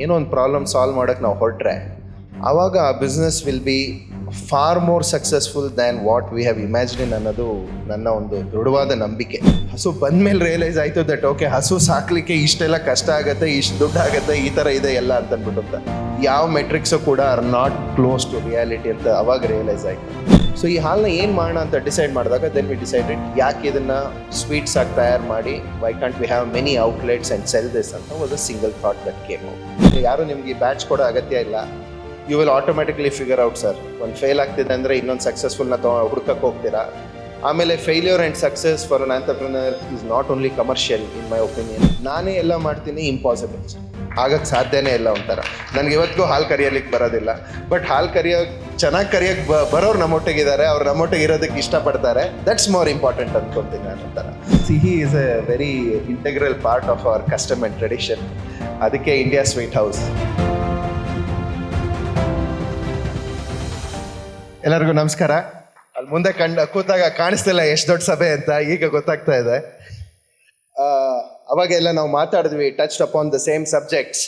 ಏನೋ ಒಂದು problem solve ಮಾಡೋಕ್ಕೆ ನಾವು ಹೊರಟ್ರೆ ಆವಾಗ ಆ business will be far more successful than what we have imagine ಅನ್ನೋದು ನನ್ನ ಒಂದು ದೃಢವಾದ ನಂಬಿಕೆ. ಹಸು ಬಂದಮೇಲೆ ರಿಯಲೈಸ್ ಆಯಿತು ದಟ್ ಓಕೆ, ಹಸು ಸಾಕ್ಲಿಕ್ಕೆ ಇಷ್ಟೆಲ್ಲ ಕಷ್ಟ ಆಗುತ್ತೆ, ಇಷ್ಟು ದುಡ್ಡು ಆಗುತ್ತೆ, ಈ ಥರ ಇದೆ ಎಲ್ಲ ಅಂತ ಅಂದ್ಬಿಟ್ಟು ಯಾವ ಮೆಟ್ರಿಕ್ಸು ಕೂಡ are not close to reality ಅಂತ ಅವಾಗ ರಿಯಲೈಸ್ ಆಯಿತು. ಸೊ ಈ ಹಾಲನ್ನ ಏನು ಮಾಡೋಣ ಅಂತ ಡಿಸೈಡ್ ಮಾಡಿದಾಗ ದೆನ್ ವಿ ಡಿಸೈಡೆಡ್ ಯಾಕೆ ಇದನ್ನು ಸ್ವೀಟ್ಸ್ ಆಗಿ ತಯಾರು ಮಾಡಿ why can't we have many outlets and sell this ಅಂತ was a single thought that came out. ಯಾರು ನಿಮಗೆ ಬ್ಯಾಚ್ ಕೊಡೋ ಅಗತ್ಯ ಇಲ್ಲ, you will automatically figure out sir. ಒಂದು ಫೇಲ್ ಆಗ್ತಿದೆ ಅಂದರೆ ಇನ್ನೊಂದು ಸಕ್ಸಸ್ಫುಲ್ನ ಹುಡ್ಕಕ್ಕೆ ಹೋಗ್ತೀರಾ. ಆಮೇಲೆ failure and success for an entrepreneur is not only commercial in my opinion. ನಾನೇ ಎಲ್ಲ ಮಾಡ್ತೀನಿ ಇಂಪಾಸಿಬಲ್, ಆಗಕ್ಕೆ ಸಾಧ್ಯನೇ ಇಲ್ಲ ಒಂಥರ. ನನಗೆ ಇವತ್ತಿಗೂ ಹಾಲು ಕರಿಯೋಲಿಕ್ಕೆ ಬರೋದಿಲ್ಲ, ಬಟ್ ಹಾಲು ಚೆನ್ನಾಗಿ ಕರಿಯೋಕ್ಕೆ ಬರೋರು ನಮ್ಮೊಟ್ಟಿಗಿದ್ದಾರೆ, ಅವ್ರು ನಮ್ಮೊಟ್ಟಿಗೆ ಇರೋದಕ್ಕೆ ಇಷ್ಟಪಡ್ತಾರೆ. ದಟ್ಸ್ ಮೋರ್ ಇಂಪಾರ್ಟೆಂಟ್ ಅಂದ್ಕೊತೀನಿ ನಾನು ಒಂಥರ. ಸಿಹಿ is A very integral part of our custom and tradition. ಅದಕ್ಕೆ ಇಂಡಿಯಾ ಸ್ವೀಟ್ ಹೌಸ್. ಎಲ್ಲರಿಗೂ ನಮಸ್ಕಾರ. ಅಲ್ಲಿ ಮುಂದೆ ಕೂತಾಗ ಕಾಣಿಸ್ತಿಲ್ಲ ಎಷ್ಟು ದೊಡ್ಡ ಸಭೆ ಅಂತ, ಈಗ ಗೊತ್ತಾಗ್ತಾ ಇದೆ. ಅವಾಗೆಲ್ಲ ನಾವು ಮಾತಾಡಿದ್ವಿ, touched upon the same subjects.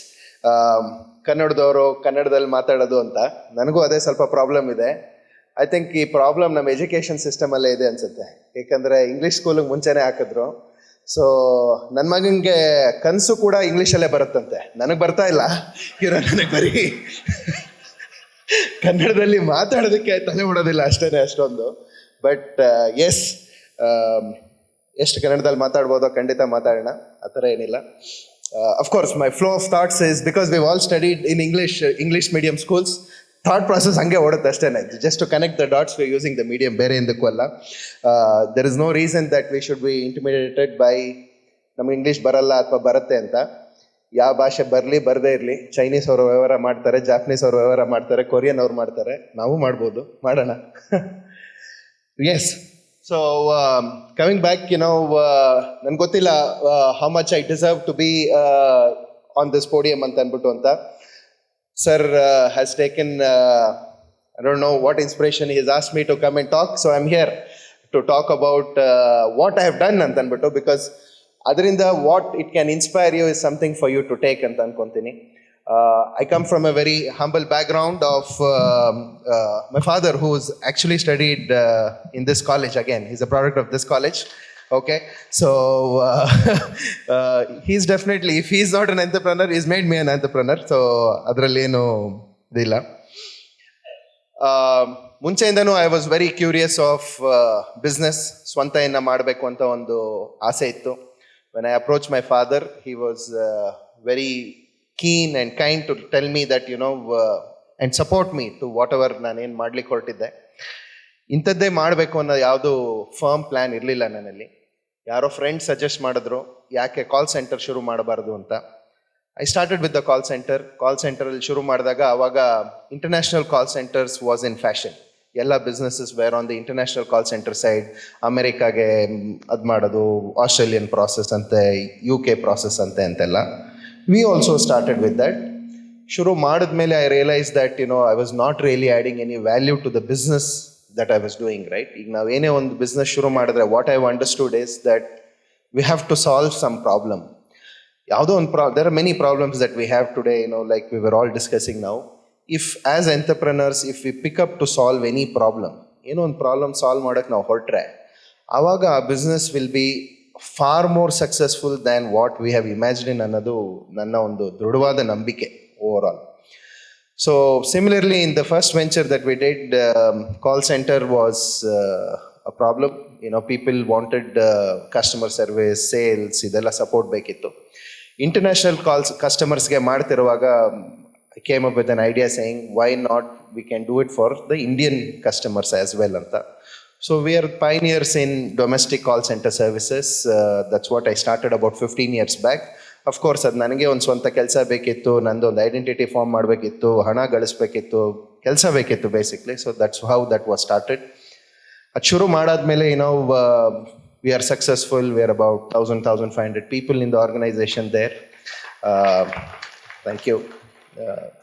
ಕನ್ನಡದವರು ಕನ್ನಡದಲ್ಲಿ ಮಾತಾಡೋದು ಅಂತ. ನನಗೂ ಅದೇ ಸ್ವಲ್ಪ ಪ್ರಾಬ್ಲಮ್ ಇದೆ. ಐ ಥಿಂಕ್ ಈ ಪ್ರಾಬ್ಲಮ್ ನಮ್ಮ ಎಜುಕೇಷನ್ ಸಿಸ್ಟಮಲ್ಲೇ ಇದೆ ಅನಿಸುತ್ತೆ. ಏಕೆಂದರೆ ಇಂಗ್ಲೀಷ್ ಸ್ಕೂಲಿಗೆ ಮುಂಚೆನೇ ಹಾಕಿದ್ರು. ಸೊ ನನ್ನ ಮಗನಿಗೆ ಕನಸು ಕೂಡ ಇಂಗ್ಲೀಷಲ್ಲೇ ಬರುತ್ತಂತೆ, ನನಗೆ ಬರ್ತಾ ಇಲ್ಲ. ನನಗೆ ಬರೀ ಕನ್ನಡದಲ್ಲಿ ಮಾತಾಡೋದಕ್ಕೆ ತಲೆ ಬಿಡೋದಿಲ್ಲ ಅಷ್ಟೊಂದು. ಬಟ್ ಎಸ್, ಎಷ್ಟು ಕನ್ನಡದಲ್ಲಿ ಮಾತಾಡ್ಬೋದೋ ಖಂಡಿತ ಮಾತಾಡೋಣ, ಆ ಥರ ಏನಿಲ್ಲ. Of course my flow of thoughts is because we all studied in English medium schools. Thought process ಹಂಗೆ ಓಡುತ್ತೆ ಅಷ್ಟೇ. Just to connect the dots we using the medium, ಬೇರೆ ಎಂದಕ್ಕೂ ಅಲ್ಲ. There is no reason that we should be intimidated by ನಮ್ಗೆ English ಬರಲ್ಲ ಅಥವಾ ಬರುತ್ತೆ ಅಂತ. ಯಾವ ಭಾಷೆ ಬರಲಿ ಬರದೇ ಇರಲಿ, ಚೈನೀಸ್ ಅವರು ವ್ಯವಹಾರ ಮಾಡ್ತಾರೆ, ಜಾಪನೀಸ್ ಅವರು ವ್ಯವಹಾರ ಮಾಡ್ತಾರೆ, ಕೊರಿಯನ್ ಅವ್ರು ಮಾಡ್ತಾರೆ, ನಾವು ಮಾಡ್ಬೋದು, ಮಾಡೋಣ. ಎಸ್. ಸೊ ಕಮಿಂಗ್ ಬ್ಯಾಕ್, ನನ್ಗೆ ಗೊತ್ತಿಲ್ಲ how much I deserve to be on this podium ಅಂತ ಅಂದ್ಬಿಟ್ಟು ಅಂತ. Sir has taken I don't know what inspiration he has asked me to come and talk. So I am here to talk about what I have done ಅಂತ ಅಂದ್ಬಿಟ್ಟು, because ಅದರಿಂದ what it can inspire you is something for you to take ಅಂತ ಅನ್ಕೊತೀನಿ. I come from a very humble background of my father, who's actually studied in this college. Again, he's a product of this college. Okay, so he's definitely, if he's not an entrepreneur, he's made me an entrepreneur. So adralli eno idilla. ಮುಂಚೆಯಿಂದನೂ I was very curious of business. ಸ್ವಂತ ಏನ ಮಾಡಬೇಕು ಅಂತ ಒಂದು ಆಸೆ ಇತ್ತು. When I approached my father, he was very keen and kind to tell me that, and support me to whatever ನಾನೇನು ಮಾಡ್ಲಿಕ್ಕೆ ಹೊರಟಿದ್ದೆ. ಇಂಥದ್ದೇ ಮಾಡಬೇಕು ಅನ್ನೋ ಯಾವುದು ಫರ್ಮ್ ಪ್ಲ್ಯಾನ್ ಇರಲಿಲ್ಲ ನನ್ನಲ್ಲಿ. ಯಾರೋ ಫ್ರೆಂಡ್ಸ್ ಸಜೆಸ್ಟ್ ಮಾಡಿದ್ರು, ಯಾಕೆ ಕಾಲ್ ಸೆಂಟರ್ ಶುರು ಮಾಡಬಾರ್ದು ಅಂತ. I started with the call center. Call ಸೆಂಟರಲ್ಲಿ ಶುರು ಮಾಡಿದಾಗ ಆವಾಗ international call centers was in fashion. ಎಲ್ಲ businesses were on the international call center side. ಅಮೆರಿಕಾಗೆ ಅದು ಮಾಡೋದು, ಆಸ್ಟ್ರೇಲಿಯನ್ ಪ್ರಾಸೆಸ್ ಅಂತೆ, UK ಪ್ರಾಸೆಸ್ ಅಂತೆ ಅಂತೆಲ್ಲ. We also started with that. ಶುರು ಮಾಡಿದ್ಮೇಲೆ I realise that I was not really adding any value to the business that I was doing. Right, ಈಗ ನಾವು ಏನೇ ಒಂದು ಬಿಸ್ನೆಸ್ ಶುರು ಮಾಡಿದ್ರೆ what I understood is that we have to solve some problem. ಯಾವುದೋ ಒಂದು there are many problems that we have today, like we were all discussing now. If as entrepreneurs, if we pick up to solve any problem, ಏನೋ ಒಂದು problem solve ಮಾಡೋಕ್ಕೆ ನಾವು ಹೊರಟ್ರೆ ಆವಾಗ ಆ business will be far more successful than what we have imagine ಅನ್ನೋದು ನನ್ನ ಒಂದು ದೃಢವಾದ ನಂಬಿಕೆ over all. So similarly in the first venture that we did, call centre was a problem. People wanted customer service, sales, ಇದೆಲ್ಲ support ಬೇಕಿತ್ತು. International calls ಕಸ್ಟಮರ್ಸ್ಗೆ ಮಾಡ್ತಿರುವಾಗ I came up with an idea saying, why not we can do it for the Indian customers as well anta. So we are pioneers in domestic call center services. That's what I started about 15 years back. Of course, ಅದು ನನಗೆ ಒಂದು ಸ್ವಂತ ಕೆಲಸ ಬೇಕಿತ್ತು, ನಂದು ಒಂದು identity form ಮಾಡಬೇಕಿತ್ತು, ಹಣ ಗಳಿಸ್ಬೇಕಿತ್ತು, ಕೆಲಸ ಬೇಕಿತ್ತು basically. So that's how that was started. ಅದು ಶುರು ಮಾಡಾದ್ಮೇಲೆ we are successful. We are about 1,500 people in the organization there. Thank you.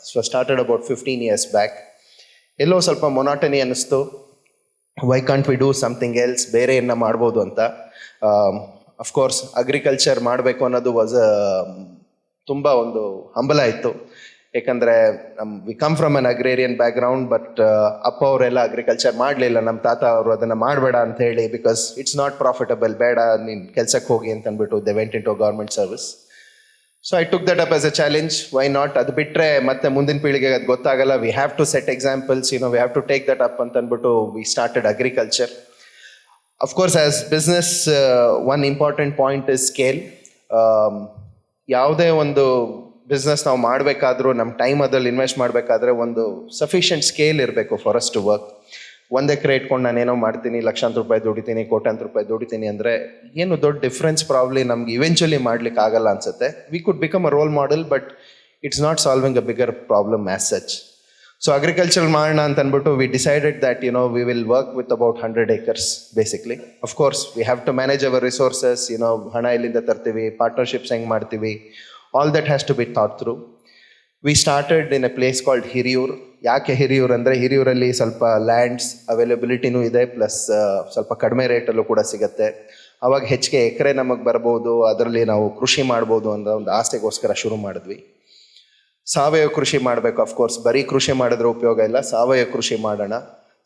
So started about 15 years back. ಎಲ್ಲೋ ಸ್ವಲ್ಪ ಮೊನಾಟನಿ ಅನ್ನಿಸ್ತು. Y can't we do something else, ಬೇರೆ ಏನ ಮಾಡ್ಬೋದು ಅಂತ. Of course agriculture ಮಾಡಬೇಕು ಅನ್ನೋದು ವಾಸ್ ಅ ತುಂಬ ಒಂದು ಹಂಬಲ ಇತ್ತು. ಯಾಕಂದರೆ we come from an agrarian background, but ಅಪ್ಪ ಅವರೆಲ್ಲ ಅಗ್ರಿಕಲ್ಚರ್ ಮಾಡಲಿಲ್ಲ, ನಮ್ಮ ತಾತ ಅವರು ಅದನ್ನು ಮಾಡಬೇಡ ಅಂತ ಹೇಳಿ, ಬಿಕಾಸ್ ಇಟ್ಸ್ ನಾಟ್ ಪ್ರಾಫಿಟಬಲ್, ಬೇಡ ನೀನು ಕೆಲ್ಸಕ್ಕೆ ಹೋಗಿ ಅಂತ ಅಂದ್ಬಿಟ್ಟು they went into government service. So I took that up as a challenge. Why not? ಅದು ಬಿಟ್ಟರೆ ಮತ್ತೆ ಮುಂದಿನ ಪೀಳಿಗೆಗೆ ಅದು ಗೊತ್ತಾಗಲ್ಲ. We have to set examples, we have to take that up ಅಂತ ಅಂದ್ಬಿಟ್ಟು we started agriculture. Of course, as business, one important point is scale. ಯಾವುದೇ ಒಂದು ಬಿಸ್ನೆಸ್ ನಾವು ಮಾಡಬೇಕಾದ್ರೂ ನಮ್ಮ ಟೈಮ್ ಅದ್ರಲ್ಲಿ ಇನ್ವೆಸ್ಟ್ ಮಾಡಬೇಕಾದ್ರೆ ಒಂದು ಸಫಿಷಿಯಂಟ್ ಸ್ಕೇಲ್ ಇರಬೇಕು ಫಾರ್ ಅಸ್ ಟು ವರ್ಕ್. 1 ಎಕರೆ ಇಟ್ಕೊಂಡು ನಾನೇನೋ ಮಾಡ್ತೀನಿ, ಲಕ್ಷಾಂತರ ರೂಪಾಯಿ ದುಡಿತೀನಿ, ಕೋಟ್ಯಾಂತರ ರೂಪಾಯಿ ದುಡಿತೀನಿ ಅಂದರೆ ಏನು ದೊಡ್ಡ ಡಿಫ್ರೆನ್ಸ್ ಪ್ರಾಬ್ಲಿ ನಮ್ಗೆ ಇವೆಂಚುಲಿ ಮಾಡ್ಲಿಕ್ಕೆ ಆಗಲ್ಲ ಅನ್ಸುತ್ತೆ. We could become a role model, but it's not solving a bigger problem as such. So agriculture ಮಾಡೋಣ ಅಂತ ಅಂದ್ಬಿಟ್ಟು we decided that we will work with about 100 acres basically. Of course we have to manage our resources, ಹಣ ಎಲ್ಲಿಂದ ತರ್ತೀವಿ, partnerships ಹೆಂಗೆ ಮಾಡ್ತೀವಿ, all that has to be thought through. We started in a place called Hiriyur. ಯಾಕೆ ಹಿರಿಯೂರ್ ಅಂದರೆ ಹಿರಿಯೂರಲ್ಲಿ ಸ್ವಲ್ಪ lands ಅವೈಲಬಿಲಿಟಿನೂ ಇದೆ, plus ಸ್ವಲ್ಪ ಕಡಿಮೆ ರೇಟಲ್ಲೂ ಕೂಡ ಸಿಗುತ್ತೆ. ಅವಾಗ ಹೆಚ್ಚಿಗೆ ಎಕರೆ ನಮಗೆ ಬರ್ಬೋದು, ಅದರಲ್ಲಿ ನಾವು ಕೃಷಿ ಮಾಡ್ಬೋದು ಅನ್ನೋ ಒಂದು ಆಸೆಗೋಸ್ಕರ ಶುರು ಮಾಡಿದ್ವಿ. ಸಾವಯವ ಕೃಷಿ ಮಾಡಬೇಕು. ಅಫ್ಕೋರ್ಸ್ ಬರೀ ಕೃಷಿ ಮಾಡಿದ್ರೆ ಉಪಯೋಗ ಇಲ್ಲ, ಸಾವಯವ ಕೃಷಿ ಮಾಡೋಣ.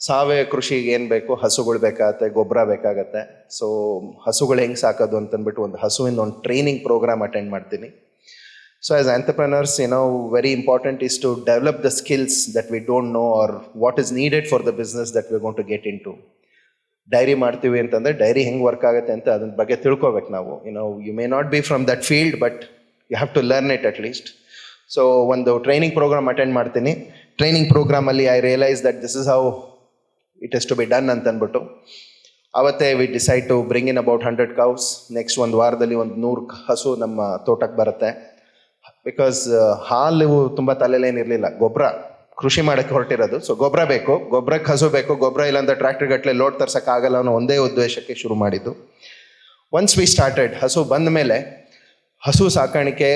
ಸಾವಯವ ಕೃಷಿಗೆ ಏನು ಬೇಕು? ಹಸುಗಳು ಬೇಕಾಗತ್ತೆ, ಗೊಬ್ಬರ ಬೇಕಾಗತ್ತೆ. ಸೊ ಹಸುಗಳು ಹೆಂಗೆ ಸಾಕೋದು ಅಂತಂದ್ಬಿಟ್ಟು ಒಂದು ಹಸುವಿನ ಒಂದು ಟ್ರೈನಿಂಗ್ ಪ್ರೋಗ್ರಾಮ್ ಅಟೆಂಡ್ ಮಾಡ್ತೀನಿ. So as entrepreneurs, very important is to develop the skills that we don't know or what is needed for the business that we gonna get into. Dairy ಮಾಡ್ತೀವಿ ಅಂತಂದರೆ dairy ಹೆಂಗೆ work ಆಗುತ್ತೆ ಅಂತ ಅದ್ರ ಬಗ್ಗೆ ತಿಳ್ಕೊಬೇಕು ನಾವು. You may not be from that field, but you have to learn it at least. So ಒಂದು ಟ್ರೈನಿಂಗ್ ಪ್ರೋಗ್ರಾಮ್ ಅಟೆಂಡ್ ಮಾಡ್ತೀನಿ. ಟ್ರೈನಿಂಗ್ ಪ್ರೋಗ್ರಾಮಲ್ಲಿ I realise that this is how it is to be done ಅಂತ ಅಂದ್ಬಿಟ್ಟು ಅವತ್ತೇ we decide to bring in about 100 cows. Next ಒಂದು ವಾರದಲ್ಲಿ ಒಂದು 100 ಹಸು ನಮ್ಮ ತೋಟಕ್ಕೆ ಬರುತ್ತೆ. ಬಿಕಾಸ್ ಹಾಲು ತುಂಬ ತಲೆಲೇನಿರಲಿಲ್ಲ, ಗೊಬ್ಬರ ಕೃಷಿ ಮಾಡೋಕ್ಕೆ ಹೊರಟಿರೋದು. ಸೊ ಗೊಬ್ಬರ ಬೇಕು, ಗೊಬ್ಬರಕ್ಕೆ ಹಸು ಬೇಕು, ಗೊಬ್ಬರ ಇಲ್ಲಾಂದ್ರೆ ಟ್ರ್ಯಾಕ್ಟರ್ ಗಟ್ಟಲೆ ಲೋಡ್ ತರ್ಸೋಕ್ಕಾಗಲ್ಲ ಅನ್ನೋ ಒಂದೇ ಉದ್ದೇಶಕ್ಕೆ ಶುರು ಮಾಡಿದ್ದು. ಒನ್ಸ್ ವಿ ಸ್ಟಾರ್ಟೆಡ್, ಹಸು ಬಂದ ಮೇಲೆ ಹಸು ಸಾಕಾಣಿಕೆ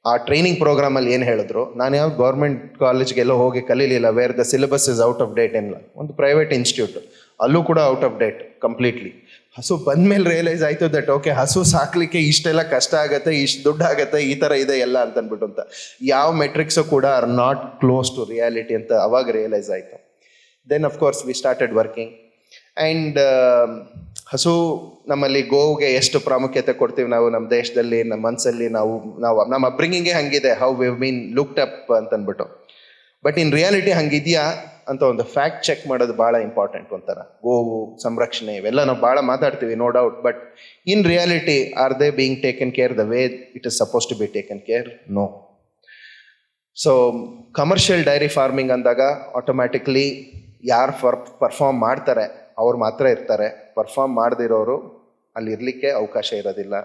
ಆ ಟ್ರೈನಿಂಗ್ ಪ್ರೋಗ್ರಾಮಲ್ಲಿ ಏನು ಹೇಳಿದ್ರು, ನಾನು ಯಾವ ಗೌರ್ಮೆಂಟ್ ಕಾಲೇಜ್ಗೆಲ್ಲೋ ಹೋಗಿ ಕಲೀಲಿಲ್ಲ, where the syllabus is out of date ಏನಿಲ್ಲ. ಒಂದು ಪ್ರೈವೇಟ್ ಇನ್ಸ್ಟಿಟ್ಯೂಟ್, ಅಲ್ಲೂ ಕೂಡ ಔಟ್ ಆಫ್ ಡೇಟ್ ಕಂಪ್ಲೀಟ್ಲಿ. ಹಸು ಬಂದಮೇಲೆ ರಿಯಲೈಸ್ ಆಯಿತು ದಟ್ ಓಕೆ, ಹಸು ಸಾಕಲಿಕ್ಕೆ ಇಷ್ಟೆಲ್ಲ ಕಷ್ಟ ಆಗುತ್ತೆ, ಇಷ್ಟು ದುಡ್ಡು ಆಗುತ್ತೆ, ಈ ಥರ ಇದೆ ಎಲ್ಲ ಅಂತಂದ್ಬಿಟ್ಟು ಅಂತ. ಯಾವ ಮೆಟ್ರಿಕ್ಸು ಕೂಡ are not close to reality ಅಂತ ಅವಾಗ ರಿಯಲೈಸ್ ಆಯಿತು. Then of course we started working. And ಹಸು ನಮ್ಮಲ್ಲಿ ಗೋವಿಗೆ ಎಷ್ಟು ಪ್ರಾಮುಖ್ಯತೆ ಕೊಡ್ತೀವಿ ನಾವು ನಮ್ಮ ದೇಶದಲ್ಲಿ, ನಮ್ಮ ಮನಸ್ಸಲ್ಲಿ, ನಾವು ನಮ್ಮ ಅಪ್ಬ್ರಿಂಗಿಂಗೇ ಹಂಗಿದೆ, how we been looked up ಅಂತಂದ್ಬಿಟ್ಟು. ಬಟ್ ಇನ್ ರಿಯಾಲಿಟಿ ಹಂಗಿದೆಯಾ ಅಂತ ಒಂದು ಫ್ಯಾಕ್ಟ್ ಚೆಕ್ ಮಾಡೋದು ಭಾಳ ಇಂಪಾರ್ಟೆಂಟ್. ಒಂಥರ ಗೋವು ಸಂರಕ್ಷಣೆ ಇವೆಲ್ಲ ನಾವು ಭಾಳ ಮಾತಾಡ್ತೀವಿ, no doubt, but in reality are they being taken care the way it is suppose to be taken care? No. So commercial dairy farming ಅಂದಾಗ ಆಟೋಮ್ಯಾಟಿಕ್ಲಿ ಯಾರು ಪರ್ಫಾರ್ಮ್ ಮಾಡ್ತಾರೆ ಅವ್ರು ಮಾತ್ರ ಇರ್ತಾರೆ, ಪರ್ಫಾರ್ಮ್ ಮಾಡದಿರೋರು ಅಲ್ಲಿ ಇರಲಿಕ್ಕೆ ಅವಕಾಶ ಇರೋದಿಲ್ಲ.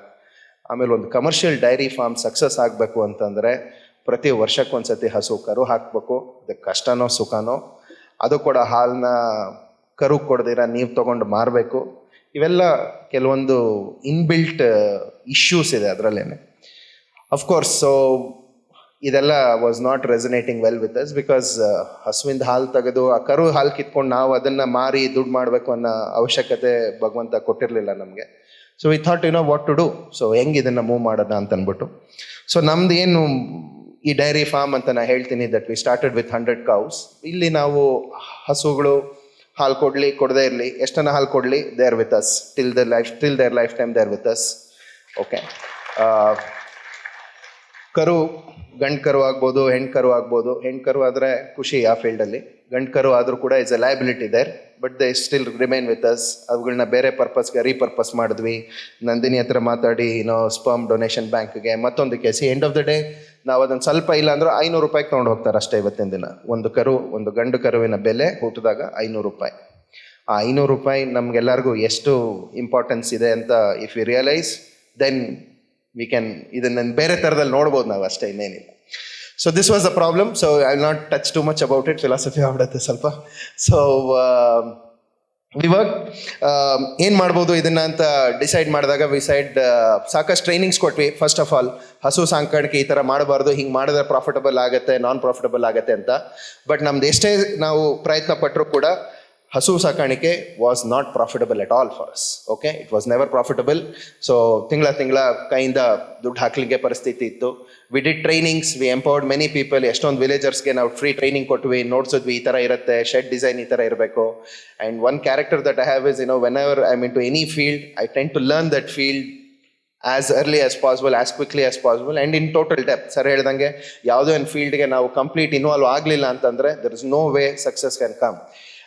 ಆಮೇಲೆ ಒಂದು ಕಮರ್ಷಿಯಲ್ ಡೈರಿ ಫಾರ್ಮ್ ಸಕ್ಸಸ್ ಆಗಬೇಕು ಅಂತಂದರೆ ಪ್ರತಿ ವರ್ಷಕ್ಕೊಂದ್ಸತಿ ಹಸು ಕರು ಹಾಕಬೇಕು. ಅದಕ್ಕೆ ಕಷ್ಟನೋ ಸುಖನೋ, ಅದು ಕೂಡ ಹಾಲನ್ನ ಕರು ಕೊಡ್ದಿರ ನೀವು ತೊಗೊಂಡು ಮಾರಬೇಕು. ಇವೆಲ್ಲ ಕೆಲವೊಂದು ಇನ್ಬಿಲ್ಟ್ ಇಶ್ಯೂಸ್ ಇದೆ ಅದರಲ್ಲೇನೆ. ಅಫ್ಕೋರ್ಸ್ ಸೊ ಇದೆಲ್ಲ was not resonating well with us, because ಹಸುವಿಂದ ಹಾಲು ತೆಗೆದು ಆ ಕರು ಹಾಲು ಕಿತ್ಕೊಂಡು ನಾವು ಅದನ್ನು ಮಾರಿ ದುಡ್ಡು ಮಾಡಬೇಕು ಅನ್ನೋ ಅವಶ್ಯಕತೆ ಭಗವಂತ ಕೊಟ್ಟಿರಲಿಲ್ಲ ನಮಗೆ. So we thought what to do, so ಹೆಂಗೆ ಇದನ್ನು ಮೂವ್ ಮಾಡೋಣ ಅಂತ ಅಂದ್ಬಿಟ್ಟು. ಸೊ ನಮ್ದು ಏನು ಈ ಡೈರಿ ಫಾರ್ಮ್ ಅಂತ ನಾನು ಹೇಳ್ತೀನಿ that we started with 100 cows. ಇಲ್ಲಿ ನಾವು ಹಸುಗಳು ಹಾಲು ಕೊಡಲಿ ಕೊಡದೇ ಇರಲಿ, ಎಷ್ಟನ್ನ ಹಾಲು ಕೊಡಲಿ, they are with us till their life time they are with us. Okay, ಕರು ಗಂಡು ಕರು ಆಗ್ಬೋದು, ಹೆಣ್ಣು ಕರು ಆಗ್ಬೋದು. ಹೆಣ್ಣು ಕರು ಆದರೆ ಖುಷಿ ಆ ಫೀಲ್ಡಲ್ಲಿ, ಗಂಡು ಕರು ಆದರೂ ಕೂಡ is a liability there, but they still remain with us. ಅವುಗಳನ್ನ ಬೇರೆ ಪರ್ಪಸ್ಗೆ ರೀಪರ್ಪಸ್ ಮಾಡಿದ್ವಿ. ನಂದಿನಿ ಹತ್ರ ಮಾತಾಡಿ ಸ್ಪರ್ಮ್ ಡೊನೇಷನ್ ಬ್ಯಾಂಕ್ಗೆ ಮತ್ತೊಂದು ಕೇಸಿ. ಎಂಡ್ ಆಫ್ ದ ಡೇ ನಾವು ಅದನ್ನು ಸ್ವಲ್ಪ ಇಲ್ಲ ಅಂದ್ರೆ 500 ರೂಪಾಯಿಗೆ ತೊಗೊಂಡು ಹೋಗ್ತಾರೆ ಅಷ್ಟೇ ಇವತ್ತಿನ ದಿನ. ಒಂದು ಗಂಡು ಕರುವಿನ ಬೆಲೆ ಹುಟ್ಟಿದಾಗ 500 ರೂಪಾಯಿ. ಆ 500 ರೂಪಾಯಿ ನಮಗೆಲ್ಲರಿಗೂ ಎಷ್ಟು ಇಂಪಾರ್ಟೆನ್ಸ್ ಇದೆ ಅಂತ if you realise, then we can ಇದನ್ನು ಬೇರೆ ಥರದಲ್ಲಿ ನೋಡ್ಬೋದು ನಾವು, ಅಷ್ಟೇ, ಇನ್ನೇನಿಲ್ಲ. So this was the problem. So I will not touch too much about it, philosophy ಆಗ್ಬಿಡುತ್ತೆ ಸ್ವಲ್ಪ. ಸೊ ವಿ ವರ್ಕ್ ಏನು ಮಾಡ್ಬೋದು ಇದನ್ನು ಅಂತ ಡಿಸೈಡ್ ಮಾಡಿದಾಗ ಸಾಕಷ್ಟು ಟ್ರೈನಿಂಗ್ಸ್ ಕೊಟ್ವಿ. ಫಸ್ಟ್ ಆಫ್ ಆಲ್ ಹಸು ಸಾಕಾಣಿಕೆ ಈ ಥರ ಮಾಡಬಾರ್ದು, ಹಿಂಗೆ ಮಾಡಿದ್ರೆ ಪ್ರಾಫಿಟಬಲ್ ಆಗುತ್ತೆ, ನಾನ್ ಪ್ರಾಫಿಟಬಲ್ ಆಗುತ್ತೆ ಅಂತ. ಬಟ್ ನಮ್ದು ಎಷ್ಟೇ ನಾವು ಪ್ರಯತ್ನ ಪಟ್ಟರೂ ಕೂಡ ಹಸು ಸಾಕಾಣಿಕೆ was not profitable at all for us. Okay, it was never profitable. So ತಿಂಗಳ ಕೈಯಿಂದ ದುಡ್ಡು ಹಾಕ್ಲಿಕ್ಕೆ ಪರಿಸ್ಥಿತಿ ಇತ್ತು. We did trainings, we empowered many people. ಎಷ್ಟೊಂದು ವಿಲೇಜರ್ಸ್ಗೆ ನಾವು ಫ್ರೀ ಟ್ರೈನಿಂಗ್ ಕೊಟ್ವಿ, ನೋಡ್ಸಿದ್ವಿ ಈ ಥರ ಇರುತ್ತೆ, ಶೆಡ್ ಡಿಸೈನ್ ಈ ಥರ ಇರಬೇಕು. And one character that I have is, whenever I mean to any field, I tend to learn that field as early as possible, as quickly as possible, and in total depth. Sir ಹೇಳ್ದಂಗೆ ಯಾವುದೋ ಒಂದು ಫೀಲ್ಡ್ಗೆ ನಾವು complete involve ಆಗಲಿಲ್ಲ ಅಂತಂದರೆ there is no way success can come.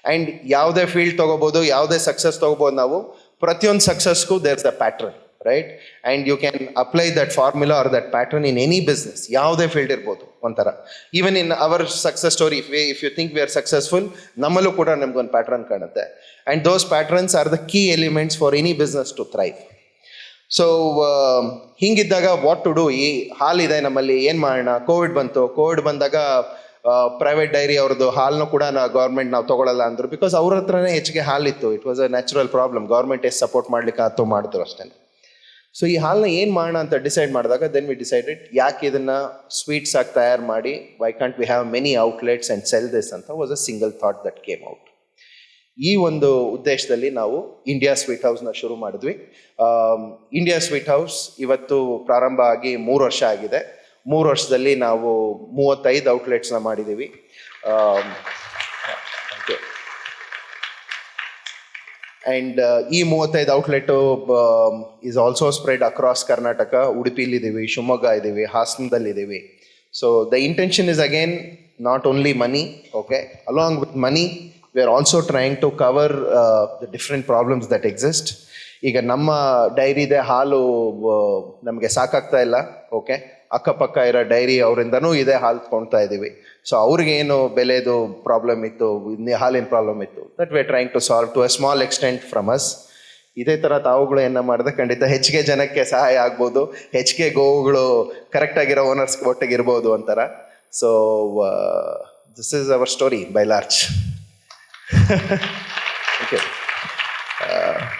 And ಯಾವುದೇ field ತೊಗೋಬೋದು, ಯಾವುದೇ ಸಕ್ಸಸ್ ತೊಗೋಬೋದು. ನಾವು ಪ್ರತಿಯೊಂದು ಸಕ್ಸಸ್ಗೂ there is a pattern, right? And you can apply that formula or that pattern in any business, ಯಾವುದೇ ಫೀಲ್ಡ್ ಇರ್ಬೋದು ಒಂಥರ. Even in our success story, if you think we are successful, ನಮ್ಮಲ್ಲೂ ಕೂಡ ನಮ್ಗೊಂದು ಪ್ಯಾಟ್ರನ್ ಕಾಣುತ್ತೆ. And those patterns are the key elements for any business to thrive. So ಹಿಂಗಿದ್ದಾಗ what to do? ಈ ಹಾಲಿದೆ ನಮ್ಮಲ್ಲಿ, ಏನು ಮಾಡೋಣ? ಕೋವಿಡ್ ಬಂದಾಗ ಪ್ರೈವೇಟ್ ಡೈರಿ ಅವ್ರದ್ದು ಹಾಲನ್ನು ಕೂಡ ಗೌರ್ಮೆಂಟ್ ನಾವು ತೊಗೊಳ್ಳಲ್ಲ ಅಂದರು. ಬಿಕಾಸ್ ಅವ್ರ ಹತ್ರನೇ ಹೆಚ್ಚಿಗೆ ಹಾಲಿತ್ತು. It was a natural problem. Government ಎಷ್ಟು ಸಪೋರ್ಟ್ ಮಾಡ್ಲಿಕ್ಕೆ ಆಯ್ತು ಮಾಡಿದ್ರು ಅಷ್ಟೇ. ಸೊ ಈ ಹಾಲನ್ನ ಏನು ಮಾಡೋಣ ಅಂತ ಡಿಸೈಡ್ ಮಾಡಿದಾಗ ದೆನ್ ವಿ ಡಿಸೈಡೆಡ್, ಯಾಕೆ ಇದನ್ನು ಸ್ವೀಟ್ಸ್ ಆಗಿ ತಯಾರು ಮಾಡಿ, why can't we have many outlets and sell this ಅಂತ was a single thought that came out. ಈ ಒಂದು ಉದ್ದೇಶದಲ್ಲಿ ನಾವು ಇಂಡಿಯಾ ಸ್ವೀಟ್ ಹೌಸ್ನ ಶುರು ಮಾಡಿದ್ವಿ. ಇಂಡಿಯಾ ಸ್ವೀಟ್ ಹೌಸ್ ಇವತ್ತು ಪ್ರಾರಂಭ ಆಗಿ 3 ವರ್ಷ ಆಗಿದೆ. 3 ವರ್ಷದಲ್ಲಿ ನಾವು 35 ಔಟ್ಲೆಟ್ಸ್ನ ಮಾಡಿದ್ದೀವಿ. ಆ್ಯಂಡ್ ಈ 35 outlet is also spread across Karnataka. ಉಡುಪಿಲಿದ್ದೀವಿ, ಶಿವಮೊಗ್ಗ ಇದ್ದೀವಿ, ಹಾಸನದಲ್ಲಿದ್ದೀವಿ. So the intention is again not only money. Okay, along with money we are also trying to cover the different problems that exist. ಈಗ ನಮ್ಮ ಡೈರಿದೆ ಹಾಲು ನಮಗೆ ಸಾಕಾಗ್ತಾ ಇಲ್ಲ. ಓಕೆ, ಅಕ್ಕಪಕ್ಕ ಇರೋ ಡೈರಿ ಅವರಿಂದನೂ ಇದೇ ಹಾಲು ತೊಗೊಳ್ತಾ ಇದ್ದೀವಿ. ಸೊ ಅವ್ರಿಗೇನು ಬೆಲೆದು ಪ್ರಾಬ್ಲಮ್ ಇತ್ತು, ಹಾಲಿನ ಪ್ರಾಬ್ಲಮ್ ಇತ್ತು, that we are trying to solve to a small extent from us. ಇದೇ ಥರ ತಾವುಗಳು ಏನು ಮಾಡಿದ್ರೆ ಖಂಡಿತ ಹೆಚ್ಚಿಗೆ ಜನಕ್ಕೆ ಸಹಾಯ ಆಗ್ಬೋದು, ಹೆಚ್ಚಿಗೆ ಗೋವುಗಳು ಕರೆಕ್ಟಾಗಿರೋ ಓನರ್ಸ್ ಒಟ್ಟಿಗೆ ಇರ್ಬೋದು ಅಂತಾರ. So this is our story by large. Okay.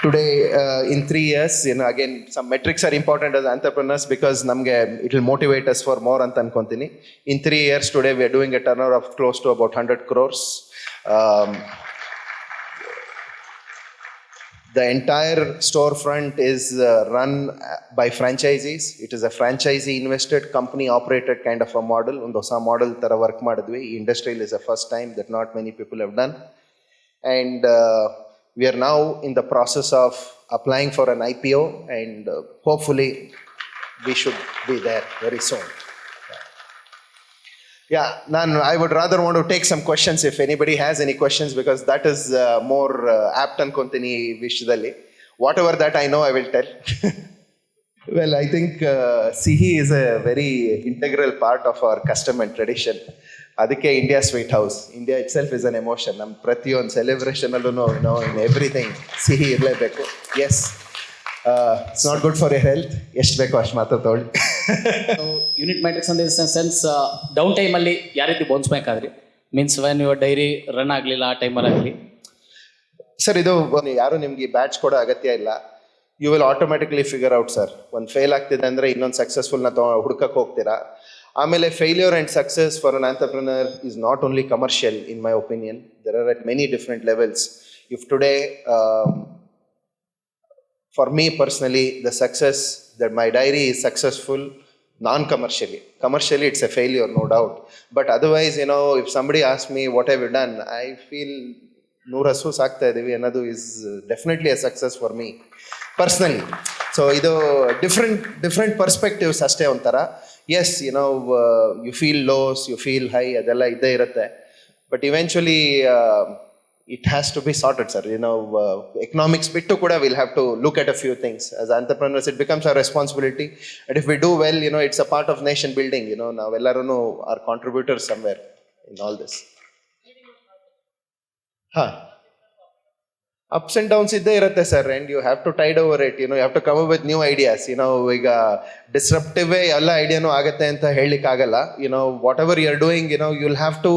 Today, in 3 years, again, some metrics are important as entrepreneurs because it will motivate us for more anta ankontini. In 3 years, today we are doing a turnover of close to about 100 crores. The entire storefront is run by franchisees. It is a franchisee invested, company operated kind of a model. ಒಂದು ಹೊಸ model ತರ work ಮಾಡಿದ್ವಿ. Industrial is the first time that not many people have done. And we are now in the process of applying for an IPO, and hopefully we should be there very soon. Yeah, I would rather want to take some questions if anybody has any questions, because that is more apt ankontini vishadalli. Whatever that I know, I will tell. Well, I think sihi is a very integral part of our custom and tradition. ಅದಕ್ಕೆ India sweet house. India itself is an emotion. ನಮ್ಮ ಪ್ರತಿಯೊಂದು ಸೆಲೆಬ್ರೇಷನಲ್ಲೂ ಸಿಹಿ ಸಿಹಿ ಇರಲೇಬೇಕು. Yes, it's not good for your health. ಎಷ್ಟು ಬೇಕೋ ಅಷ್ಟು ಮಾತ್ರ ತೊಗೊಳ್ಳಿ. ಯೂನಿಟ್ ಮ್ಯಾಟ್ರಿಕ್ಸ್ ಅಂತ ಇನ್ ಸೆನ್ಸ್ ಡೌನ್ ಟೈಮಲ್ಲಿ ಯಾವ ರೀತಿ ಬೌನ್ಸ್ ಬ್ಯಾಕ್ ಆದ್ರಿ? Means when your dairy run ಆಗಲಿಲ್ಲ ಆ ಟೈಮಲ್ಲಿ ಆಗಲಿ. ಸರ್, ಇದು ಯಾರು ನಿಮ್ಗೆ ಬ್ಯಾಚ್ ಕೊಡೋ ಅಗತ್ಯ ಇಲ್ಲ. You will automatically figure out. Sir, ಒಂದು ಫೇಲ್ ಆಗ್ತಿದೆ ಅಂದರೆ ಇನ್ನೊಂದು ಸಕ್ಸಸ್ಫುಲ್ನ ಹುಡ್ಕಕ್ಕೆ ಹೋಗ್ತೀರಾ. ಆಮೇಲೆ failure and success for an entrepreneur is not only commercial in my opinion. There are at many different levels. If today for me personally the success that my dairy is successful non-commercially. Commercially it's a failure, no doubt. But otherwise, if somebody asks me what have you done, I feel 100 ಹಸು ಸಾಕ್ತಾ ಇದ್ದೀವಿ ಅನ್ನೋದು is definitely a success for me personally. So ಇದು different perspectives ಅಷ್ಟೇ ಒಂಥರ. Yes, you feel lows, you feel high, ಅದೆಲ್ಲ ಇದ್ದೇ ಇರುತ್ತೆ. But eventually it has to be sorted, sir. Economics bittu kuda we'll have to look at a few things. As entrepreneurs, it becomes our responsibility. And if we do well, it's a part of nation building. Now ellarunu are contributors somewhere in all this. Ups and downs idde irutte, sir, and you have to tide over it. You have to come up with new ideas. Iga disruptive ella idea nu agutte anta helik agalla. Whatever you are doing, you'll have to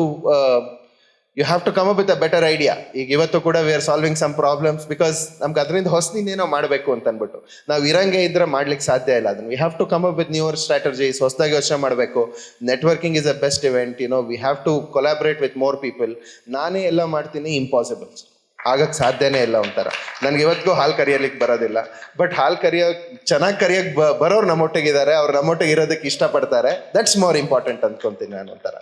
you have to come up with a better idea. ಈಗ ಇವತ್ತು ಕೂಡ we are solving some problems because ನಮ್ಗೆ ಅದರಿಂದ ಹೊಸದಿಂದ ಏನೋ ಮಾಡಬೇಕು ಅಂತ ಅಂದ್ಬಿಟ್ಟು ನಾವು ಇರಂಗೆ ಇದ್ರೆ ಮಾಡ್ಲಿಕ್ಕೆ ಸಾಧ್ಯ ಇಲ್ಲ. ಅದನ್ನು we have to come up with newer strategies. ಹೊಸದಾಗಿ ಯೋಚನೆ ಮಾಡಬೇಕು. Networking is a best event. We have to collaborate with more people. ನಾನೇ ಎಲ್ಲ ಮಾಡ್ತೀನಿ, impossible. ಆಗಕ್ಕೆ ಸಾಧ್ಯನೇ ಇಲ್ಲ ಒಂಥರ. ನನಗೆ ಇವತ್ತಿಗೂ ಹಾಲು ಕರಿಯಲಿಕ್ಕೆ ಬರೋದಿಲ್ಲ, ಬಟ್ ಹಾಲು ಚೆನ್ನಾಗಿ ಕರಿಯೋಕ್ಕೆ ಬರೋರು ನಮ್ಮೊಟ್ಟಿಗಿದ್ದಾರೆ, ಅವ್ರು ನಮ್ಮೊಟ್ಟಿಗೆ ಇರೋದಕ್ಕೆ ಇಷ್ಟಪಡ್ತಾರೆ. ದಟ್ಸ್ ಮೋರ್ ಇಂಪಾರ್ಟೆಂಟ್ ಅಂದ್ಕೊತೀನಿ ನಾನು ಒಂಥರ.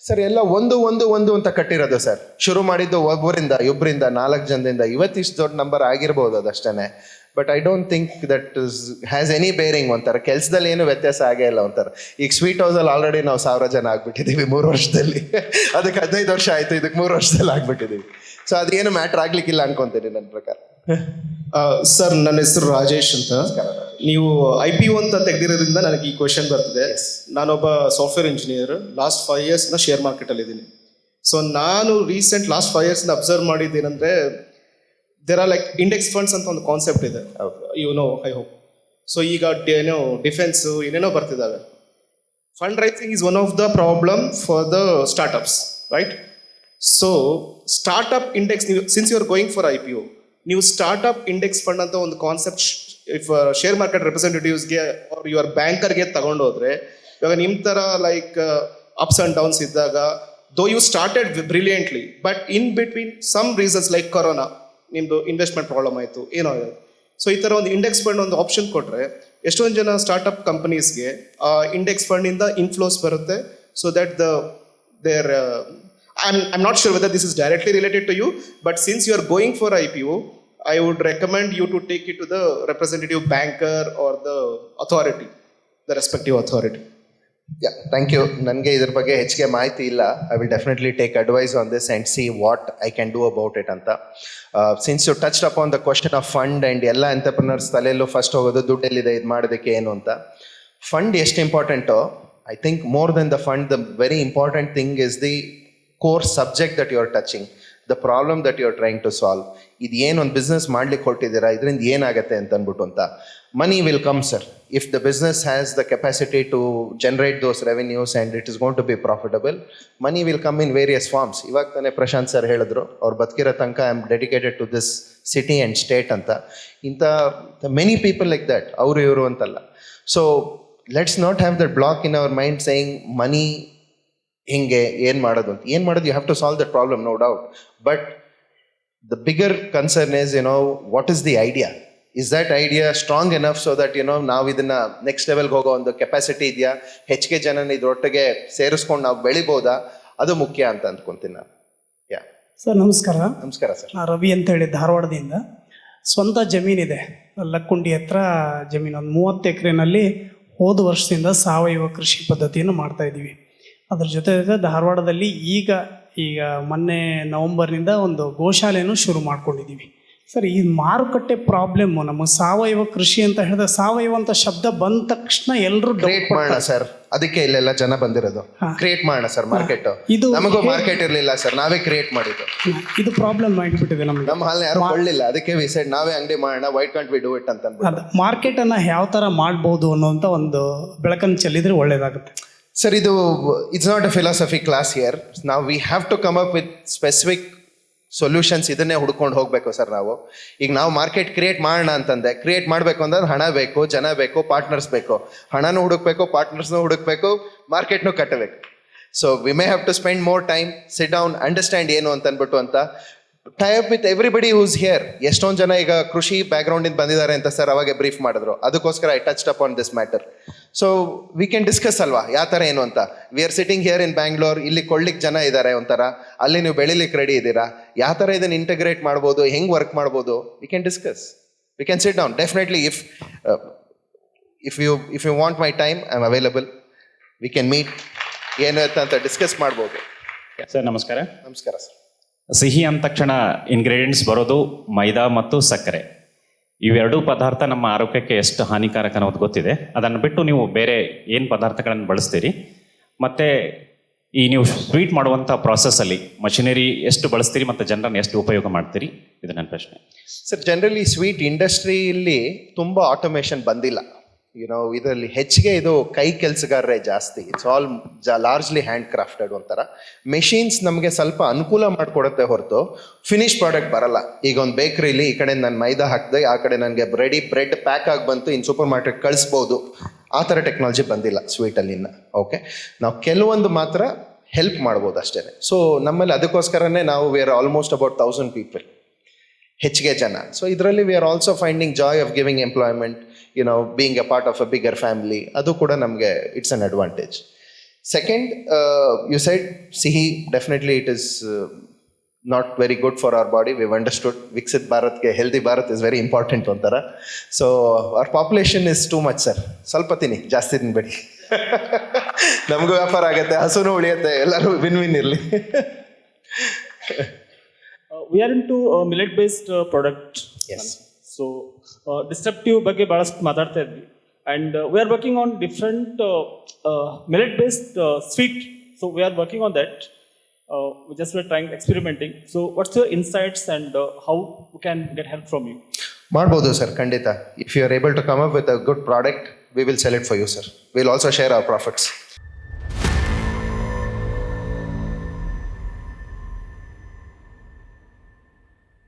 ಸರ್ ಎಲ್ಲ ಒಂದು ಅಂತ ಕಟ್ಟಿರೋದು ಸರ್. ಶುರು ಮಾಡಿದ್ದು ಒಬ್ಬರಿಂದ, ಇಬ್ಬರಿಂದ, 4 ಜನದಿಂದ. ಇವತ್ತಿಷ್ಟು ದೊಡ್ಡ ನಂಬರ್ ಆಗಿರ್ಬೋದು ಅದಷ್ಟೇ. But I don't think that has any bearing. ಒಂಥರ ಕೆಲಸದಲ್ಲಿ ಏನು ವ್ಯತ್ಯಾಸ ಆಗೇ ಇಲ್ಲ ಒಂಥರ. ಈಗ ಸ್ವೀಟ್ ಹೌಸಲ್ಲಿ ಆಲ್ರೆಡಿ ನಾವು 1000 ಜನ ಆಗ್ಬಿಟ್ಟಿದ್ದೀವಿ 3 ವರ್ಷದಲ್ಲಿ. ಅದಕ್ಕೆ 15 ವರ್ಷ ಆಯಿತು, ಇದಕ್ಕೆ 3 ವರ್ಷದಲ್ಲಿ ಆಗ್ಬಿಟ್ಟಿದ್ದೀವಿ. ಸೊ ಅದೇನು ಮ್ಯಾಟ್ರ್ ಆಗ್ಲಿಕ್ಕಿಲ್ಲ ಅನ್ಕೊಂತೀನಿ ನನ್ನ ಪ್ರಕಾರ. ಸರ್, ನನ್ನ ಹೆಸರು ರಾಜೇಶ್ ಅಂತ. ನೀವು IPO ಅಂತ ತೆಗೆದಿರೋದ್ರಿಂದ ನನಗೆ ಈ ಕ್ವೆಶನ್ ಬರ್ತಿದೆ. ನಾನೊಬ್ಬ software engineer. Last 5 years share ಮಾರ್ಕೆಟಲ್ಲಿ ಇದ್ದೀನಿ. ಸೊ ನಾನು ಲಾಸ್ಟ್ 5 years ಅಬ್ಸರ್ವ್ ಮಾಡಿದ್ದೇನೆಂದರೆ, there are like index funds ಅಂತ ಒಂದು ಕಾನ್ಸೆಪ್ಟ್ ಇದೆ, ಐ ಹೋಪ್. ಸೊ ಈಗ ಡಿಫೆನ್ಸು ಏನೇನೋ ಬರ್ತಿದ್ದಾವೆ. Fund raising is one of the problem for the startups, right? So startup index, since you are going for IPO, ನೀವು startup index fund ಅಂತ ಒಂದು concept if share market ರೆಪ್ರೆಸೆಂಟೇಟಿವ್ಸ್ಗೆ or your ಬ್ಯಾಂಕರ್ಗೆ ತಗೊಂಡೋದ್ರೆ, ಇವಾಗ ನಿಮ್ಮ ಥರ ಲೈಕ್ ಅಪ್ಸ್ ಆ್ಯಂಡ್ ಡೌನ್ಸ್ ಇದ್ದಾಗ, though you started brilliantly, but in between some reasons like corona, ನಿಮ್ಮದು ಇನ್ವೆಸ್ಟ್ಮೆಂಟ್ ಪ್ರಾಬ್ಲಮ್ ಆಯಿತು, ಏನೋ ಆಯಿತು. ಸೊ ಈ ಥರ ಒಂದು ಇಂಡೆಕ್ಸ್ ಫಂಡ್ ಒಂದು ಆಪ್ಷನ್ ಕೊಟ್ಟರೆ ಎಷ್ಟೊಂದು ಜನ ಸ್ಟಾರ್ಟ್ಅಪ್ ಕಂಪನೀಸ್ಗೆ ಇಂಡೆಕ್ಸ್ ಫಂಡಿಂದ ಇನ್ಫ್ಲೋಸ್ ಬರುತ್ತೆ. So that there I'm not sure whether this is directly related to you, but since you are going for IPO, I would recommend you to take it to the representative banker or the authority, the respective authority. Yeah, thank you. ನನಗೆ ಇದ್ರ ಬಗ್ಗೆ ಹೆಚ್ಚಿಗೆ ಮಾಹಿತಿ ಇಲ್ಲ. I will definitely take advice on this and see what I can do about it ಅಂತ. Since you touched upon the question of fund and ಎಲ್ಲ entrepreneurs ತಲೆಯಲ್ಲೂ first ಹೋಗೋದು ದುಡ್ಡೆಲ್ಲಿದೆ, ಇದು ಮಾಡೋದಕ್ಕೆ ಏನು ಅಂತ. ಫಂಡ್ ಎಷ್ಟು ಇಂಪಾರ್ಟೆಂಟೋ, I think more than the fund, the very important thing is the core subject that you are touching, the problem that you are trying to solve. ಇದು ಏನೊಂದು ಬಿಸ್ನೆಸ್ ಮಾಡ್ಲಿಕ್ಕೆ ಹೊರಟಿದ್ದೀರಾ, ಇದರಿಂದ ಏನಾಗುತ್ತೆ ಅಂತ ಅಂದ್ಬಿಟ್ಟು ಅಂತ. Money will come sir if the business has the capacity to generate those revenues and it is going to be profitable. Money will come in various forms. ಇವಾಗ ತಾನೇ ಪ್ರಶಾಂತ್ ಸರ್ ಹೇಳಿದ್ರು, ಅವ್ರು ಬದುಕಿರೋ ತನಕ I am dedicated to this city and state ಅಂತ. ಇಂಥ many people like that, ಅವರು ಇವರು ಅಂತಲ್ಲ. So let's not have that block in our mind saying money ಹಿಂಗೆ ಏನು ಮಾಡೋದು ಅಂತ. ಏನು ಮಾಡೋದು, you have to solve that problem, no doubt. But the bigger concern is, what is the idea? Is that idea strong enough so that ನಾವು ಇದನ್ನ next ಲೆವೆಲ್ಗೆ ಹೋಗೋ ಒಂದು ಕೆಪಾಸಿಟಿ ಇದೆಯಾ? ಹೆಚ್ಚಿಗೆ ಜನನ ಇದರೊಟ್ಟಿಗೆ ಸೇರಿಸ್ಕೊಂಡು ನಾವು ಬೆಳಿಬೋದಾ? ಅದು ಮುಖ್ಯ ಅಂತ ಅಂದ್ಕೊಂತೀನಿ ನಾನು. ಯಾ ಸರ್, ನಮಸ್ಕಾರ. ನಮಸ್ಕಾರ ಸರ್. ನಾನು ರವಿ ಅಂತ ಹೇಳಿ ಧಾರವಾಡದಿಂದ. ಸ್ವಂತ ಜಮೀನಿದೆ, ಲಕ್ಕುಂಡಿ ಹತ್ರ ಜಮೀನು, ಒಂದು 30 ಎಕರೆನಲ್ಲಿ ಹೋದ ವರ್ಷದಿಂದ ಸಾವಯವ ಕೃಷಿ ಪದ್ಧತಿಯನ್ನು ಮಾಡ್ತಾ ಇದ್ದೀವಿ. ಅದ್ರ ಜೊತೆ ಧಾರವಾಡದಲ್ಲಿ ಈಗ ಮೊನ್ನೆ ನವಂಬರ್ನಿಂದ ಒಂದು ಗೋಶಾಲೆಯನ್ನು ಶುರು ಮಾಡ್ಕೊಂಡಿದ್ದೀವಿ. ಸರ್, ಈ ಮಾರುಕಟ್ಟೆ ಪ್ರಾಬ್ಲಮ್ಮು, ನಮಗೆ ಸಾವಯವ ಕೃಷಿ ಅಂತ ಹೇಳಿದ್ರೆ, ಸಾವಯವ ಅಂತ ಶಬ್ದ ಬಂದ ತಕ್ಷಣ ಎಲ್ಲರೂ ಕ್ರಿಯೇಟ್ ಮಾಡೋಣ ಸರ್, ಅದಕ್ಕೆ ಇಲ್ಲೆಲ್ಲ ಜನ ಬಂದಿರೋದು. ಕ್ರಿಯೇಟ್ ಮಾಡೋಣ ಸರ್ ಮಾರ್ಕೆಟ್. ಇದು ನಮಗೂ ಮಾರ್ಕೆಟ್ ಇರಲಿಲ್ಲ ಸರ್, ನಾವೇ ಕ್ರಿಯೇಟ್ ಮಾಡಿದ್ದು. ಇದು ಪ್ರಾಬ್ಲಮ್ ಆಗಿಬಿಟ್ಟಿದೆ ನಮ್ಗೆ. ನಮ್ಮ ಹಾಲ್ನ ಯಾರು ಕೊಳ್ಳಿಲ್ಲ, ಅದಕ್ಕೆ ವಿ ಸೆಡ್ ನಾವೇ ಅಂಗಡಿ ಮಾಡೋಣ, Y can't we do it ಅಂತ. ಅದು ಮಾರ್ಕೆಟನ್ನು ಯಾವ ಥರ ಮಾಡ್ಬೋದು ಅನ್ನೋಂಥ ಒಂದು ಬೆಳಕನ್ನು ಚೆಲ್ಲಿದ್ರೆ ಒಳ್ಳೇದಾಗುತ್ತೆ. ಸರ್, ಇದು it's not a philosophy class here. ನಾವು we have to come up with specific solutions. ಇದನ್ನೇ ಹುಡ್ಕೊಂಡು ಹೋಗಬೇಕು ಸರ್ ನಾವು. ಈಗ ನಾವು ಮಾರ್ಕೆಟ್ ಕ್ರಿಯೇಟ್ ಮಾಡೋಣ ಅಂತಂದೆ, ಕ್ರಿಯೇಟ್ ಮಾಡಬೇಕು ಅಂದ್ರೆ ಹಣ ಬೇಕು, ಜನ ಬೇಕು, ಪಾರ್ಟ್ನರ್ಸ್ ಬೇಕು. ಹಣನೂ ಹುಡುಕ್ಬೇಕು, ಪಾರ್ಟ್ನರ್ಸ್ನೂ ಹುಡುಕ್ಬೇಕು, ಮಾರ್ಕೆಟ್ನೂ ಕಟ್ಟಬೇಕು. So we may have to spend more time, sit down, understand ಏನು ಅಂತ ಅಂದ್ಬಿಟ್ಟು ಅಂತ. Tie up with everybody who's here. ಎಷ್ಟೊಂದು ಜನ ಈಗ ಕೃಷಿ ಬ್ಯಾಕ್ಗ್ರೌಂಡಿಂದ ಬಂದಿದ್ದಾರೆ ಅಂತ ಸರ್ ಅವಾಗೆ ಬ್ರೀಫ್ ಮಾಡಿದ್ರು. ಅದಕ್ಕೋಸ್ಕರ I touched up on this matter. So we can discuss ಅಲ್ವಾ ಯಾವ ಥರ ಏನು ಅಂತ. We are sitting here in Bangalore, ಇಲ್ಲಿ ಕೊಳ್ಳಿಕ್ಕೆ ಜನ ಇದ್ದಾರೆ ಒಂಥರ, ಅಲ್ಲಿ ನೀವು ಬೆಳಿಲಿಕ್ಕೆ ರೆಡಿ ಇದ್ದೀರಾ, ಯಾವ ಥರ ಇದನ್ನು ಇಂಟಗ್ರೇಟ್ ಮಾಡ್ಬೋದು, ಹೆಂಗೆ ವರ್ಕ್ ಮಾಡ್ಬೋದು, we can discuss, we can sit down. Definitely if you want my time, I am available. We can meet, ಏನು ಅಂತ ಡಿಸ್ಕಸ್ ಮಾಡ್ಬೋದು. ಸರ್ ನಮಸ್ಕಾರ. ನಮಸ್ಕಾರ ಸರ್. ಸಿಹಿ ಅಂದ ತಕ್ಷಣ ಇಂಗ್ರೀಡಿಯೆಂಟ್ಸ್ ಬರೋದು ಮೈದಾ ಮತ್ತು ಸಕ್ಕರೆ. ಇವೆರಡೂ ಪದಾರ್ಥ ನಮ್ಮ ಆರೋಗ್ಯಕ್ಕೆ ಎಷ್ಟು ಹಾನಿಕಾರಕ ಅನ್ನೋದು ಗೊತ್ತಿದೆ. ಅದನ್ನು ಬಿಟ್ಟು ನೀವು ಬೇರೆ ಏನು ಪದಾರ್ಥಗಳನ್ನು ಬಳಸ್ತೀರಿ, ಮತ್ತು ಈ ನೀವು ಸ್ವೀಟ್ ಮಾಡುವಂಥ ಪ್ರಾಸೆಸ್ಸಲ್ಲಿ ಮಷಿನರಿ ಎಷ್ಟು ಬಳಸ್ತೀರಿ ಮತ್ತು ಜನರನ್ನು ಎಷ್ಟು ಉಪಯೋಗ ಮಾಡ್ತೀರಿ, ಇದು ನನ್ನ ಪ್ರಶ್ನೆ. ಸರ್, ಜನರಲಿ ಸ್ವೀಟ್ ಇಂಡಸ್ಟ್ರಿಯಲ್ಲಿ ತುಂಬ ಆಟೋಮೇಷನ್ ಬಂದಿಲ್ಲ. ಇದರಲ್ಲಿ ಹೆಚ್ಚಿಗೆ ಇದು ಕೈ ಕೆಲಸಗಾರರೇ ಜಾಸ್ತಿ. It's all largely hand crafted. ಒಂಥರ ಮೆಷಿನ್ಸ್ ನಮಗೆ ಸ್ವಲ್ಪ ಅನುಕೂಲ ಮಾಡಿಕೊಡುತ್ತೆ ಹೊರತು ಫಿನಿಶ್ ಪ್ರಾಡಕ್ಟ್ ಬರಲ್ಲ. ಈಗ ಒಂದು ಬೇಕ್ರಿಲಿ ಈ ಕಡೆ ನಾನು ಮೈದಾ ಹಾಕಿದೆ, ಆ ಕಡೆ ನನಗೆ ರೆಡಿ ಬ್ರೆಡ್ ಪ್ಯಾಕ್ ಆಗಿ ಬಂತು, ಇನ್ನು ಸೂಪರ್ ಮಾರ್ಕೆಟ್ ಕಳಿಸ್ಬೋದು. ಆ ಥರ ಟೆಕ್ನಾಲಜಿ ಬಂದಿಲ್ಲ ಸ್ವೀಟಲ್ಲಿ ಇನ್ನು. ಓಕೆ, ನಾವು ಕೆಲವೊಂದು ಮಾತ್ರ ಹೆಲ್ಪ್ ಮಾಡ್ಬೋದು ಅಷ್ಟೇ. ಸೊ ನಮ್ಮಲ್ಲಿ ಅದಕ್ಕೋಸ್ಕರನೇ ನಾವು we are almost about 1000 people ಹೆಚ್ಚಿಗೆ ಜನ. ಸೊ ಇದರಲ್ಲಿ we are also finding joy of giving employment, being a part of a bigger family, ಅದು ಕೂಡ ನಮಗೆ it's an advantage. Second, you said ಸಿಹಿ, definitely it is not very good for our body. We've understood Viksit ಭಾರತ್ಗೆ healthy Bharat is very important ಒಂಥರ. So our population is too much sir. ಸ್ವಲ್ಪ ತಿನ್ನಿ, ಜಾಸ್ತಿ ತಿನ್ಬೇಡಿ. ನಮಗೂ ವ್ಯಾಪಾರ ಆಗುತ್ತೆ, ಹಸುನು ಉಳಿಯುತ್ತೆ, ಎಲ್ಲರೂ ವಿನ್ ವಿನ್ ಇರಲಿ. We are into millet based product. Yes. So disruptive ಬಗ್ಗೆ ಬಹಳಷ್ಟು ಮಾತಾಡ್ತಾ ಇದ್ವಿ, and we are working on different millet based sweet. So we are working on that. We just were trying experimenting. So what's your insights and how we can get help from you? ಮಾಡ್ಬೋದು sir, ಖಂಡಿತ. If you are able to come up with a good product, we will sell it for you sir. Will also share our profits.